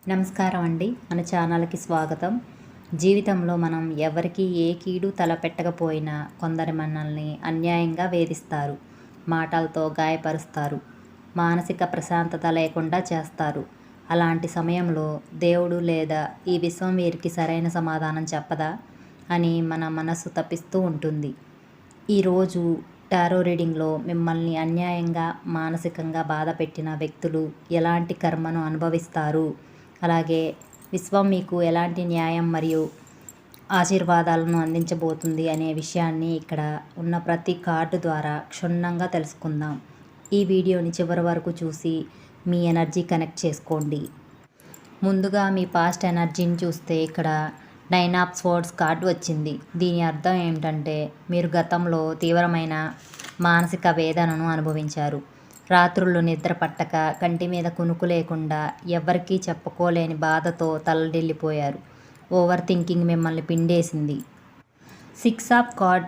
నమస్కారం అండి. మన ఛానల్కి స్వాగతం. జీవితంలో మనం ఎవరికి ఏ కీడు తలపెట్టకపోయినా కొందరు మనల్ని అన్యాయంగా వేధిస్తారు, మాటలతో గాయపరుస్తారు, మానసిక ప్రశాంతత లేకుండా చేస్తారు. అలాంటి సమయంలో దేవుడు లేదా ఈ విశ్వం వీరికి సరైన సమాధానం చెప్పదా అని మన మనసు తప్పిస్తూ ఉంటుంది. ఈరోజు టారో రీడింగ్లో మిమ్మల్ని అన్యాయంగా మానసికంగా బాధ పెట్టిన వ్యక్తులు ఎలాంటి కర్మను అనుభవిస్తారు, అలాగే విశ్వం మీకు ఎలాంటి న్యాయం మరియు ఆశీర్వాదాలను అందించబోతుంది అనే విషయాన్ని ఇక్కడ ఉన్న ప్రతి కార్డు ద్వారా క్షుణ్ణంగా తెలుసుకుందాం. ఈ వీడియోని చివరి వరకు చూసి మీ ఎనర్జీ కనెక్ట్ చేసుకోండి. ముందుగా మీ పాస్ట్ ఎనర్జీని చూస్తే ఇక్కడ 9 ఆఫ్ స్వర్డ్స్ కార్డు వచ్చింది. దీని అర్థం ఏమిటంటే మీరు గతంలో తీవ్రమైన మానసిక వేదనను అనుభవించారు. రాత్రుళ్ళు నిద్ర పట్టక, కంటి మీద కునుకు లేకుండా, ఎవ్వరికీ చెప్పుకోలేని బాధతో తల్లడిల్లిపోయారు. ఓవర్ థింకింగ్ మిమ్మల్ని పిండేసింది. 6 ఆఫ్ కార్డ్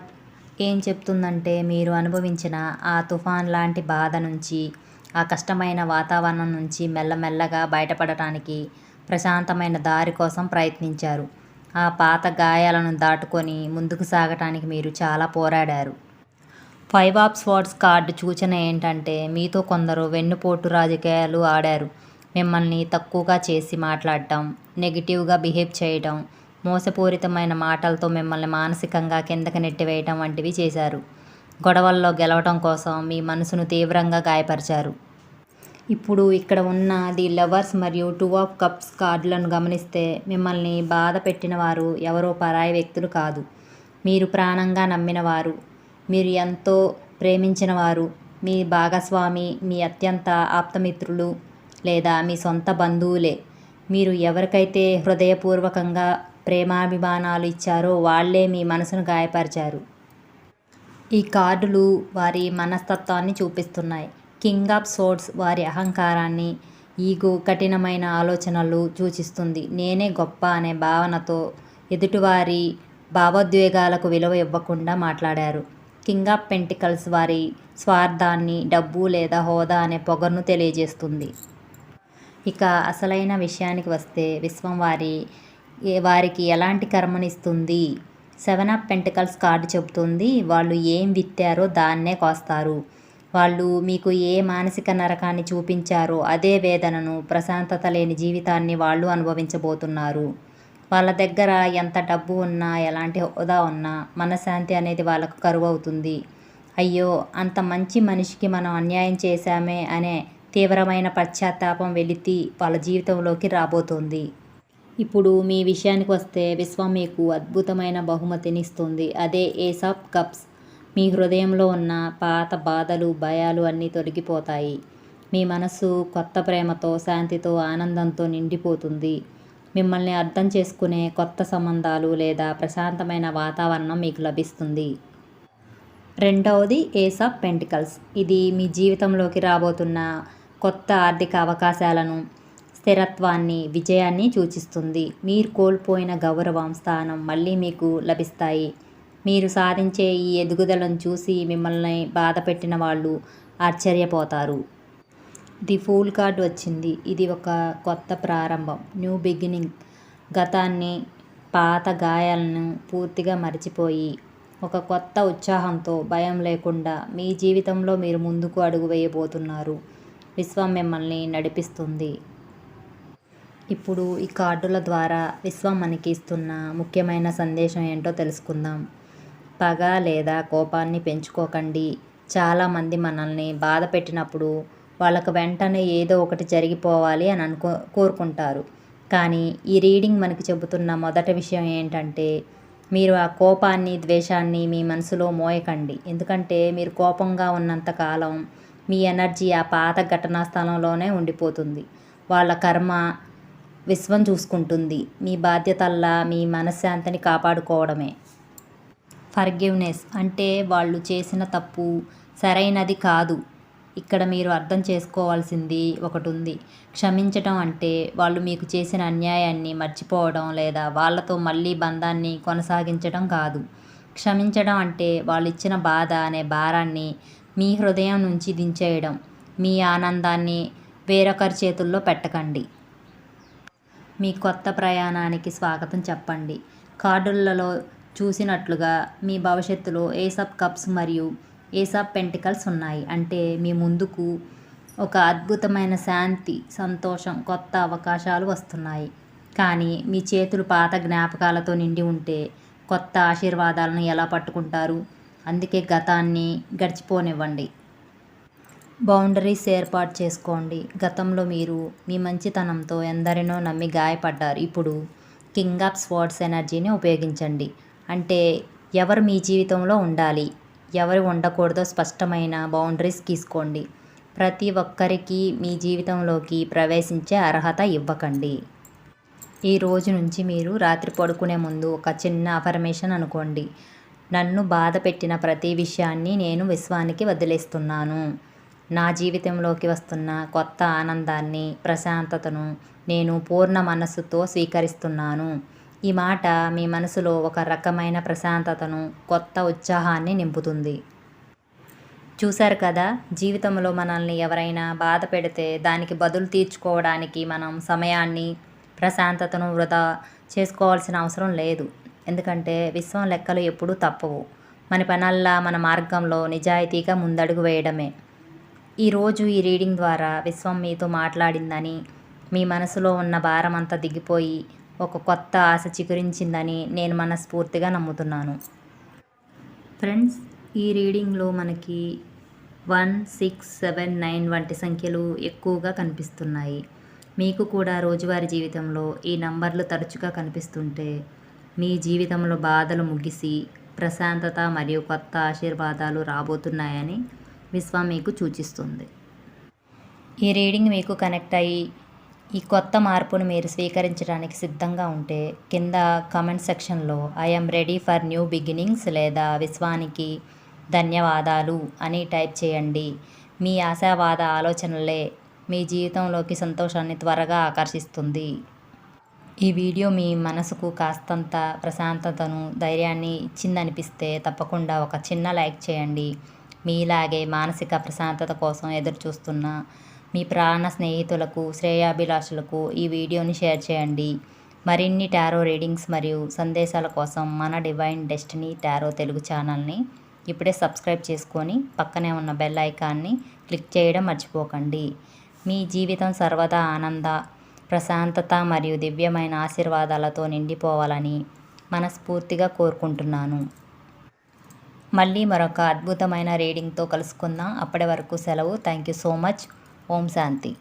ఏం చెప్తుందంటే మీరు అనుభవించిన ఆ తుఫాన్ లాంటి బాధ నుంచి, ఆ కష్టమైన వాతావరణం నుంచి మెల్లమెల్లగా బయటపడటానికి ప్రశాంతమైన దారి కోసం ప్రయత్నించారు. ఆ పాత గాయాలను దాటుకొని ముందుకు సాగటానికి మీరు చాలా పోరాడారు. 5 ఆఫ్ స్వర్డ్స్ కార్డు సూచన ఏంటంటే మీతో కొందరు వెన్నుపోటు రాజకీయాలు ఆడారు. మిమ్మల్ని తక్కువగా చేసి మాట్లాడటం, నెగిటివ్గా బిహేవ్ చేయడం, మోసపూరితమైన మాటలతో మిమ్మల్ని మానసికంగా కిందకి నెట్టివేయటం వంటివి చేశారు. గొడవల్లో గెలవటం కోసం మీ మనసును తీవ్రంగా గాయపరిచారు. ఇప్పుడు ఇక్కడ ఉన్న ది లవర్స్ మరియు 2 ఆఫ్ కప్స్ కార్డులను గమనిస్తే మిమ్మల్ని బాధ పెట్టిన వారు ఎవరో పరాయి వ్యక్తులు కాదు. మీరు ప్రాణంగా నమ్మిన వారు, మీరు ఎంతో ప్రేమించిన వారు, మీ భాగస్వామి, మీ అత్యంత ఆప్తమిత్రులు లేదా మీ సొంత బంధువులే. మీరు ఎవరికైతే హృదయపూర్వకంగా ప్రేమాభిమానాలు ఇచ్చారో వాళ్ళే మీ మనసును గాయపరిచారు. ఈ కార్డులు వారి మనస్తత్వాన్ని చూపిస్తున్నాయి. కింగ్ ఆఫ్ సోర్డ్స్ వారి అహంకారాన్ని, ఈగో, కఠినమైన ఆలోచనలు సూచిస్తుంది. నేనే గొప్ప అనే భావనతో ఎదుటివారి భావోద్వేగాలకు విలువ ఇవ్వకుండా మాట్లాడారు. కింగ్ ఆఫ్ పెంటికల్స్ వారి స్వార్థాన్ని, డబ్బు లేదా హోదా అనే పొగరును తెలియజేస్తుంది. ఇక అసలైన విషయానికి వస్తే విశ్వం వారికి ఎలాంటి కర్మనిస్తుంది. 7 ఆఫ్ పెంటికల్స్ కార్డు చెబుతుంది వాళ్ళు ఏం విత్తారో దాన్నే కోస్తారు. వాళ్ళు మీకు ఏ మానసిక నరకాన్ని చూపించారో అదే వేదనను, ప్రశాంతత లేని జీవితాన్ని వాళ్ళు అనుభవించబోతున్నారు. వాళ్ళ దగ్గర ఎంత డబ్బు ఉన్నా, ఎలాంటి హోదా ఉన్నా మనశ్శాంతి అనేది వాళ్ళకు కరువవుతుంది. అయ్యో, అంత మంచి మనిషికి మనం అన్యాయం చేశామే అనే తీవ్రమైన పశ్చాత్తాపం వెలితి వాళ్ళ జీవితంలోకి రాబోతోంది. ఇప్పుడు మీ విషయానికి వస్తే విశ్వం మీకు అద్భుతమైన బహుమతిని ఇస్తుంది. అదే ఏస్ ఆఫ్ కప్స్. మీ హృదయంలో ఉన్న పాత బాధలు, భయాలు అన్నీ తొలగిపోతాయి. మీ మనసు కొత్త ప్రేమతో, శాంతితో, ఆనందంతో నిండిపోతుంది. మిమ్మల్ని అర్థం చేసుకునే కొత్త సంబంధాలు లేదా ప్రశాంతమైన వాతావరణం మీకు లభిస్తుంది. రెండవది ఏస్ ఆఫ్ పెంటికల్స్. ఇది మీ జీవితంలోకి రాబోతున్న కొత్త ఆర్థిక అవకాశాలను, స్థిరత్వాన్ని, విజయాన్ని సూచిస్తుంది. మీరు కోల్పోయిన గౌరవం, స్థానం మళ్ళీ మీకు లభిస్తాయి. మీరు సాధించే ఈ ఎదుగుదలను చూసి మిమ్మల్ని బాధ పెట్టిన వాళ్ళు ఆశ్చర్యపోతారు. ది ఫూల్ కార్డ్ వచ్చింది. ఇది ఒక కొత్త ప్రారంభం, న్యూ బిగినింగ్. గతాన్ని, పాత గాయాలను పూర్తిగా మర్చిపోయి ఒక కొత్త ఉత్సాహంతో, భయం లేకుండా మీ జీవితంలో మీరు ముందుకు అడుగు వేయబోతున్నారు. విశ్వం మిమ్మల్ని నడిపిస్తుంది. ఇప్పుడు ఈ కార్డుల ద్వారా విశ్వం మనకి ఇస్తున్న ముఖ్యమైన సందేశం ఏంటో తెలుసుకుందాం. పగ లేదా కోపాన్ని పెంచుకోకండి. చాలామంది మనల్ని బాధ పెట్టినప్పుడు వాళ్ళకు వెంటనే ఏదో ఒకటి జరిగిపోవాలి అని కోరుకుంటారు. కానీ ఈ రీడింగ్ మనకి చెబుతున్న మొదటి విషయం ఏంటంటే మీరు ఆ కోపాన్ని, ద్వేషాన్ని మీ మనసులో మోయకండి. ఎందుకంటే మీరు కోపంగా ఉన్నంతకాలం మీ ఎనర్జీ ఆ పాత ఘటనా స్థలంలోనే ఉండిపోతుంది. వాళ్ళ కర్మ విశ్వం చూసుకుంటుంది. మీ బాధ్యతల్లా మీ మనశ్శాంతిని కాపాడుకోవడమే. ఫర్గివ్నెస్ అంటే వాళ్ళు చేసిన తప్పు సరైనది కాదు. ఇక్కడ మీరు అర్థం చేసుకోవాల్సింది ఒకటి ఉంది. క్షమించటం అంటే వాళ్ళు మీకు చేసిన అన్యాయాన్ని మర్చిపోవడం లేదా వాళ్ళతో మళ్ళీ బంధాన్ని కొనసాగించడం కాదు. క్షమించడం అంటే వాళ్ళు ఇచ్చిన బాధ అనే భారాన్ని మీ హృదయం నుంచి దించేయడం. మీ ఆనందాన్ని వేరొకరి చేతుల్లో పెట్టకండి. మీ కొత్త ప్రయాణానికి స్వాగతం చెప్పండి. కార్డులలో చూసినట్లుగా మీ భవిష్యత్తులో ఏస్ ఆఫ్ కప్స్ మరియు ఏస్ ఆఫ్ పెంటికల్స్ ఉన్నాయి. అంటే మీ ముందుకు ఒక అద్భుతమైన శాంతి, సంతోషం, కొత్త అవకాశాలు వస్తున్నాయి. కానీ మీ చేతులు పాత జ్ఞాపకాలతో నిండి ఉంటే కొత్త ఆశీర్వాదాలను ఎలా పట్టుకుంటారు? అందుకే గతాన్ని గడిచిపోనివ్వండి. బౌండరీస్ ఏర్పాటు చేసుకోండి. గతంలో మీరు మీ మంచితనంతో ఎందరినో నమ్మి గాయపడ్డారు. ఇప్పుడు కింగ్ ఆఫ్ స్వార్డ్స్ ఎనర్జీని ఉపయోగించండి. అంటే ఎవరు మీ జీవితంలో ఉండాలి, ఎవరు ఉండకూడదో స్పష్టమైన బౌండరీస్ గీసుకోండి. ప్రతి ఒక్కరికి మీ జీవితంలోకి ప్రవేశించే అర్హత ఇవ్వకండి. ఈ రోజు నుంచి మీరు రాత్రి పడుకునే ముందు ఒక చిన్న అఫర్మేషన్ అనుకోండి. నన్ను బాధ పెట్టిన ప్రతి విషయాన్ని నేను విశ్వానికి వదిలేస్తున్నాను. నా జీవితంలోకి వస్తున్న కొత్త ఆనందాన్ని, ప్రశాంతతను నేను పూర్ణ మనస్సుతో స్వీకరిస్తున్నాను. ఈ మాట మీ మనసులో ఒక రకమైన ప్రశాంతతను, కొత్త ఉత్సాహాన్ని నింపుతుంది. చూశారు కదా, జీవితంలో మనల్ని ఎవరైనా బాధ పెడితే దానికి బదులు తీర్చుకోవడానికి మనం సమయాన్ని, ప్రశాంతతను వృధా చేసుకోవాల్సిన అవసరం లేదు. ఎందుకంటే విశ్వం లెక్కలు ఎప్పుడూ తప్పవు. మన పనల్లా మన మార్గంలో నిజాయితీగా ముందడుగు వేయడమే. ఈరోజు ఈ రీడింగ్ ద్వారా విశ్వం మీతో మాట్లాడిందని, మీ మనసులో ఉన్న భారం అంతా దిగిపోయి ఒక కొత్త ఆశ చిగురించిందని నేను మనస్ఫూర్తిగా నమ్ముతున్నాను. ఫ్రెండ్స్, ఈ రీడింగ్లో మనకి 1, 6, 7, 9 వంటి సంఖ్యలు ఎక్కువగా కనిపిస్తున్నాయి. మీకు కూడా రోజువారీ జీవితంలో ఈ నంబర్లు తరచుగా కనిపిస్తుంటే మీ జీవితంలో బాధలు ముగిసి ప్రశాంతత మరియు కొత్త ఆశీర్వాదాలు రాబోతున్నాయని విశ్వం మీకు సూచిస్తుంది. ఈ రీడింగ్ మీకు కనెక్ట్ అయ్యి ఈ కొత్త మార్పును మీరు స్వీకరించడానికి సిద్ధంగా ఉంటే కింద కామెంట్ సెక్షన్లో I'm ready for new beginnings లేదా విశ్వానికి ధన్యవాదాలు అని టైప్ చేయండి. మీ ఆశావాద ఆలోచనలే మీ జీవితంలోకి సంతోషాన్ని త్వరగా ఆకర్షిస్తుంది. ఈ వీడియో మీ మనసుకు కాస్తంత ప్రశాంతతను, ధైర్యాన్ని ఇచ్చిందనిపిస్తే తప్పకుండా ఒక చిన్న లైక్ చేయండి. మీలాగే మానసిక ప్రశాంతత కోసం ఎదురు చూస్తున్న మీ ప్రాణ స్నేహితులకు, శ్రేయాభిలాషులకు ఈ వీడియోని షేర్ చేయండి. మరిన్ని టారో రీడింగ్స్ మరియు సందేశాల కోసం మన డివైన్ డెస్టినీ టారో తెలుగు ఛానల్ని ఇప్పుడే సబ్స్క్రైబ్ చేసుకొని పక్కనే ఉన్న బెల్ ఐకాన్ని క్లిక్ చేయడం మర్చిపోకండి. మీ జీవితం సర్వదా ఆనంద, ప్రశాంతత మరియు దివ్యమైన ఆశీర్వాదాలతో నిండిపోవాలని మనస్ఫూర్తిగా కోరుకుంటున్నాను. మళ్ళీ మరొక అద్భుతమైన రీడింగ్తో కలుసుకుందాం. అప్పటి వరకు సెలవు. Thank you so much. ఓం శాంతి.